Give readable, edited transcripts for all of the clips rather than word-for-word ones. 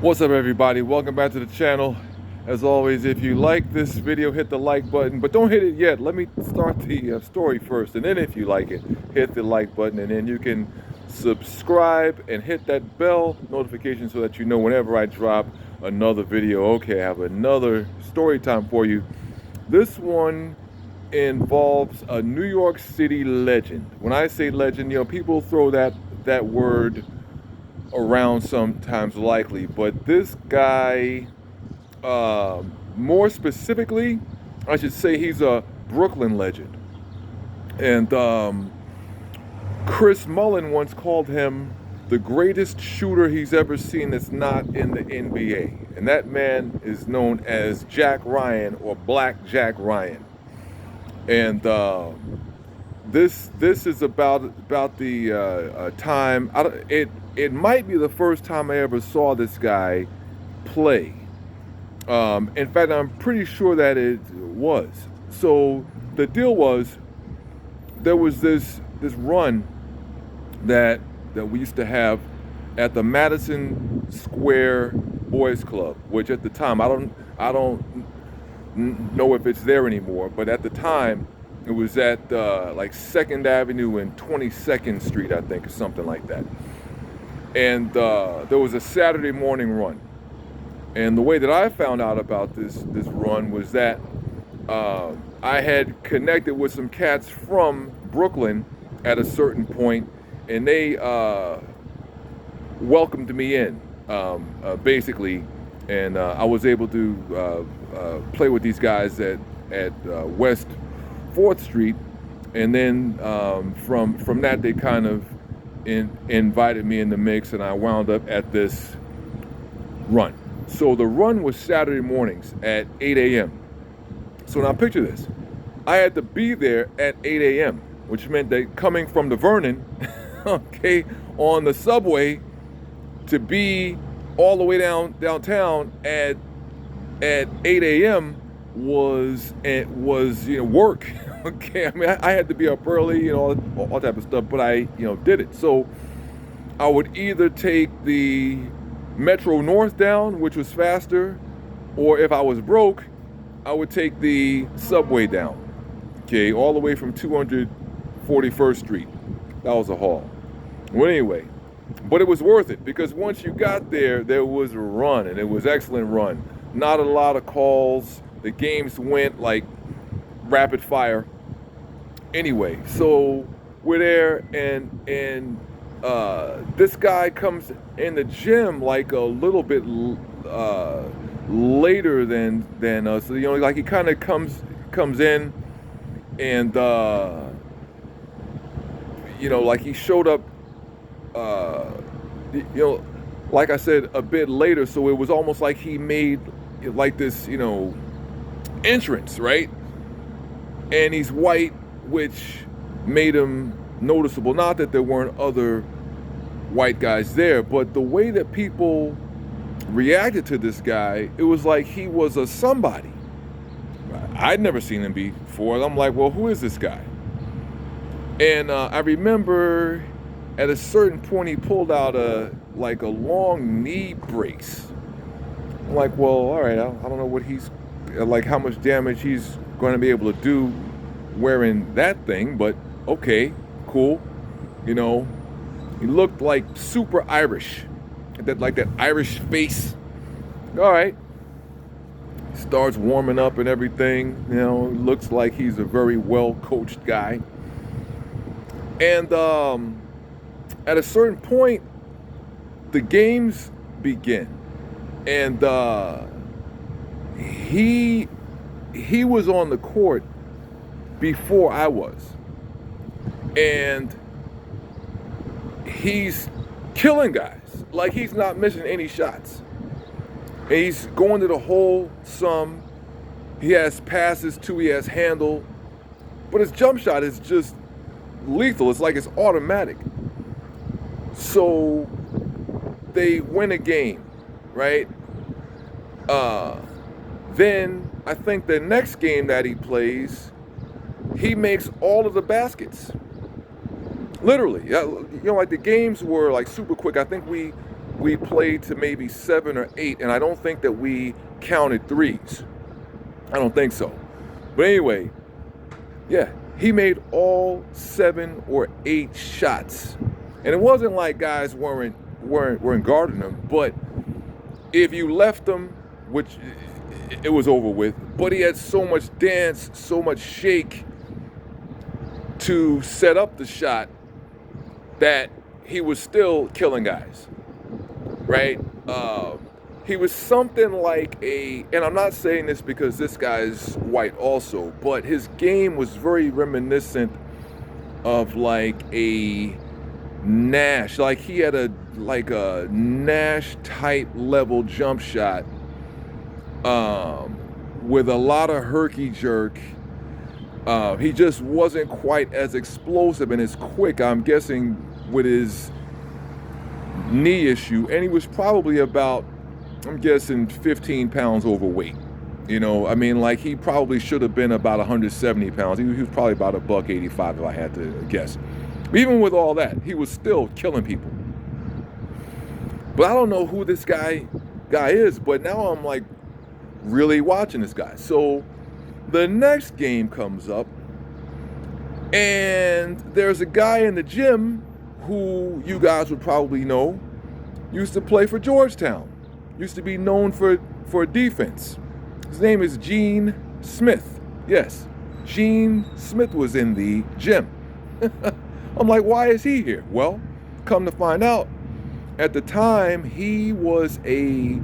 What's up, everybody? Welcome back to the channel. As always, if you like this video, hit the like button, but don't hit it yet. Let me start the story first, and then if you like it, hit the like button, and then you can subscribe and hit that bell notification so that you know whenever I drop another video. Okay, I have another story time for you. This one involves a New York City legend. When I say legend, people throw that word around sometimes likely, but this guy, more specifically, I should say he's a Brooklyn legend. And Chris Mullin once called him the greatest shooter he's ever seen that's not in the NBA. And that man is known as Jack Ryan, or Black Jack Ryan. And this is about the time. It might be the first time I ever saw this guy play. In fact, I'm pretty sure that it was. So the deal was, there was this run that we used to have at the Madison Square Boys Club, which at the time I don't know if it's there anymore, but at the time it was at like 2nd Avenue and 22nd Street, I think, or something like that. And there was a Saturday morning run. And the way that I found out about this run was that I had connected with some cats from Brooklyn at a certain point, and they welcomed me in, basically, and I was able to play with these guys at West 4th Street, and then from that they kind of invited me in the mix, and I wound up at this run. So the run was Saturday mornings at 8 a.m. So now picture this. I had to be there at 8 a.m., which meant that coming from the Vernon, okay, on the subway to be all the way downtown at 8 a.m. was work. Okay, I mean, I had to be up early, all type of stuff, but I did it. So I would either take the Metro North down, which was faster, or if I was broke, I would take the subway down, okay, all the way from 241st Street. That was a haul. Well, anyway, but it was worth it, because once you got there, there was a run, and it was excellent run. Not a lot of calls. The games went like rapid fire. Anyway, so we're there, and this guy comes in the gym like a little bit later than us. So, like he kind of comes in, and like he showed up, like I said, a bit later. So it was almost like he made like this, entrance, right? And he's white, which made him noticeable. Not that there weren't other white guys there, but the way that people reacted to this guy, it was like he was a somebody. I'd never seen him before. I'm like, well, who is this guy? And I remember at a certain point he pulled out a long knee brace. I'm like, well, all right, I don't know what he's like, how much damage he's going to be able to do wearing that thing, but okay, cool. He looked like super Irish, that Irish face. All right, starts warming up and everything. Looks like he's a very well coached guy. And at a certain point, the games begin, and he was on the court before I was, and he's killing guys. Like, he's not missing any shots. And he's going to the hole some. He has passes too. He has handle, but his jump shot is just lethal. It's like it's automatic. So they win a game, right? Then I think the next game that he plays, he makes all of the baskets. Literally. Like the games were like super quick. I think we we played to maybe 7 or 8, and I don't think that we counted threes. I don't think so. But anyway, yeah, he made all 7 or 8 shots, and it wasn't like guys weren't guarding him. But if you left him, which it was over with, but he had so much dance, so much shake to set up the shot that he was still killing guys, right? He was something like and I'm not saying this because this guy's white also, but his game was very reminiscent of like a Nash. Like he had a Nash type level jump shot with a lot of herky jerk. He just wasn't quite as explosive and as quick, I'm guessing, with his knee issue. And he was probably about, I'm guessing, 15 pounds overweight. You know, I mean, like he probably should have been about 170 pounds. He was probably about $185 if I had to guess. Even with all that, he was still killing people. But I don't know who this guy is, but now I'm like really watching this guy. So the next game comes up, and there's a guy in the gym who you guys would probably know, used to play for Georgetown, used to be known for defense. His name is Gene Smith. Yes, Gene Smith was in the gym. I'm like, why is he here? Well, come to find out, at the time he was a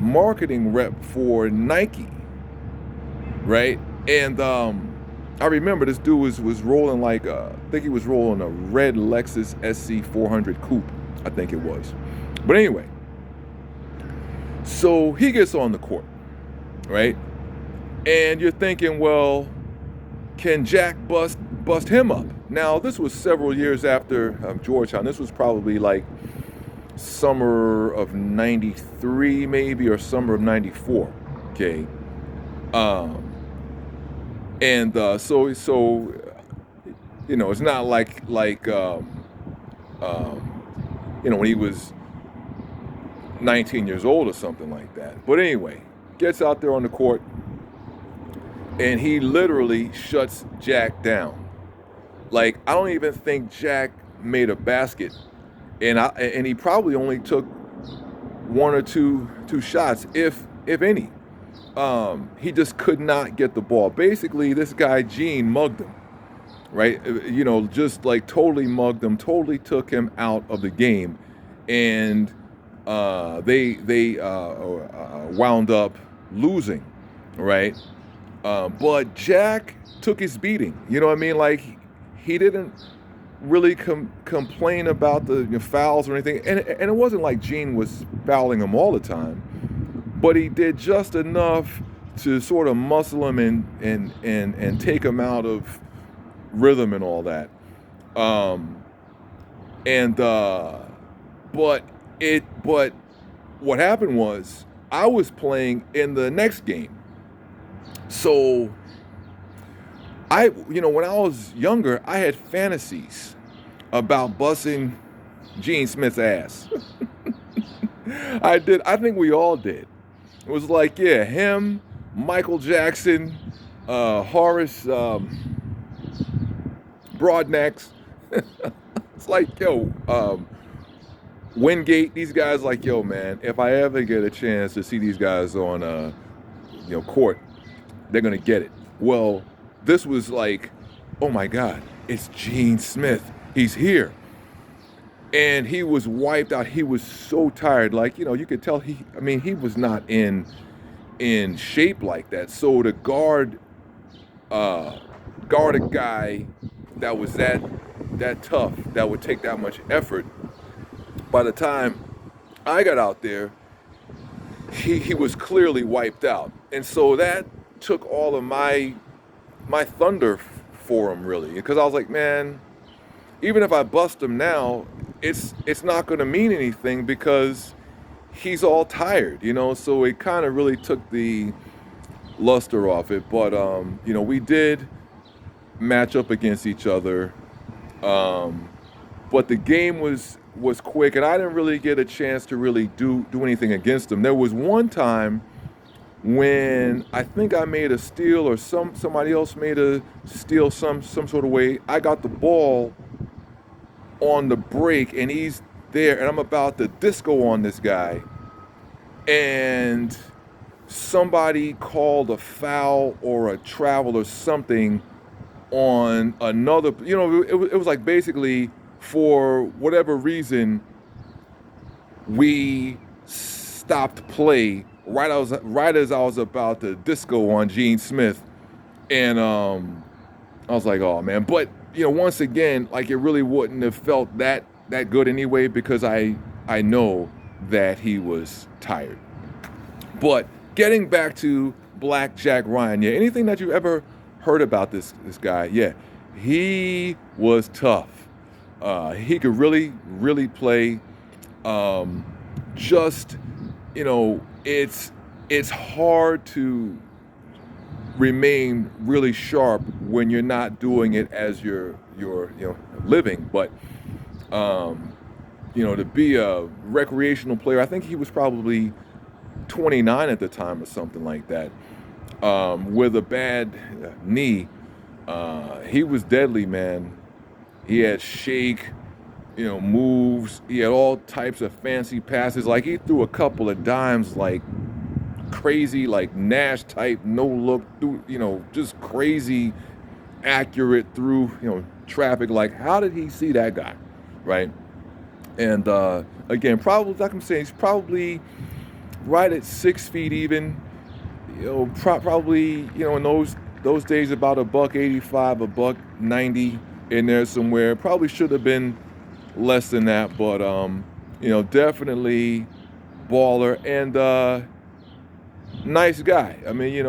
marketing rep for Nike, right? And I remember this dude was rolling like I think he was rolling a red Lexus SC 400 coupe, I think it was. But anyway, so he gets on the court, right? And you're thinking, well, can Jack bust him up? Now, this was several years after Georgetown. This was probably like summer of 93 maybe, or summer of 94, okay? So you know, it's not like you know, when he was 19 years old or something like that. But anyway, gets out there on the court, and he literally shuts Jack down. Like, I don't even think Jack made a basket, and he probably only took 1 or 2 shots, if any. He just could not get the ball. Basically, this guy Gene mugged him, right? You know, just like totally mugged him, totally took him out of the game, and they wound up losing, right? But Jack took his beating. You know what I mean? Like, he didn't really complain about the fouls or anything, and it wasn't like Gene was fouling him all the time, but he did just enough to sort of muscle him and take him out of rhythm and all that. But what happened was, I was playing in the next game. So when I was younger, I had fantasies about busting Gene Smith's ass. I did. I think we all did. It was like, yeah, him, Michael Jackson, Horace Broadnecks. It's like, yo, Wingate, these guys, like, yo, man, if I ever get a chance to see these guys on court, they're gonna get it. Well, this was like, oh my God, it's Gene Smith. He's here. And he was wiped out. He was so tired. Like, you know, you could tell he was not in shape like that. So to guard a guy that was that tough, that would take that much effort, by the time I got out there, he was clearly wiped out. And so that took all of my thunder for him, really, because I was like, man, even if I bust him now, it's not going to mean anything because he's all tired, you know. So it kind of really took the luster off it. But we did match up against each other, but the game was was quick, and I didn't really get a chance to really do anything against him. There was one time when I think I made a steal, or somebody else made a steal some sort of way. I got the ball on the break, and he's there, and I'm about to disco on this guy, and somebody called a foul or a travel or something on another. It was like, basically, for whatever reason, we stopped play right as I was about to disco on Gene Smith, and I was like, oh man. But once again, like, it really wouldn't have felt that good anyway, because I know that he was tired. But getting back to Black Jack Ryan, yeah, anything that you ever heard about this guy, yeah, he was tough. He could really play. Just, it's hard to remain really sharp when you're not doing it as your living. But to be a recreational player, I think he was probably 29 at the time or something like that, with a bad knee. He was deadly, man. He had shake, moves. He had all types of fancy passes. Like, he threw a couple of dimes like crazy, like Nash type, no look, just crazy accurate through, traffic. Like, how did he see that guy, right? And again, probably, like I'm saying, he's probably right at 6 feet even. Probably, in those days, about $185, $190 in there somewhere. Probably should have been less than that, but definitely baller, and nice guy. I mean,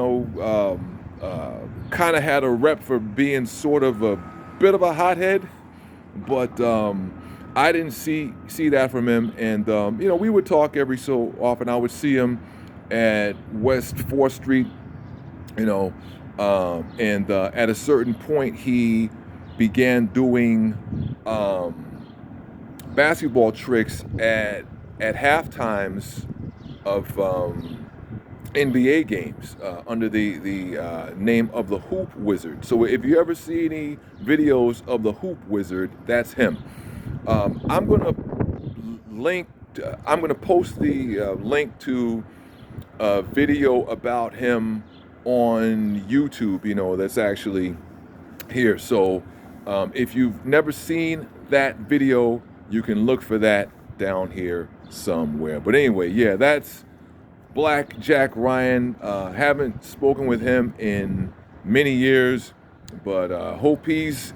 kind of had a rep for being sort of a bit of a hothead, but I didn't see that from him. And we would talk every so often. I would see him at West 4th Street, and at a certain point, he began doing basketball tricks at half times of NBA games under the name of the Hoop Wizard. So if you ever see any videos of the Hoop Wizard, that's him. I'm gonna post the link to a video about him on YouTube. That's actually here. So if you've never seen that video, you can look for that down here somewhere. But anyway, yeah, that's Black Jack Ryan. Haven't spoken with him in many years, but hope he's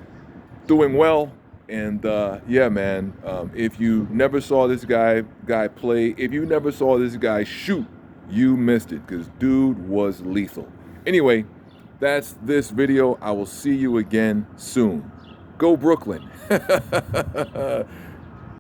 doing well. And yeah, man, if you never saw this guy play, if you never saw this guy shoot, you missed it, because dude was lethal. Anyway, that's this video. I will see you again soon. Go Brooklyn.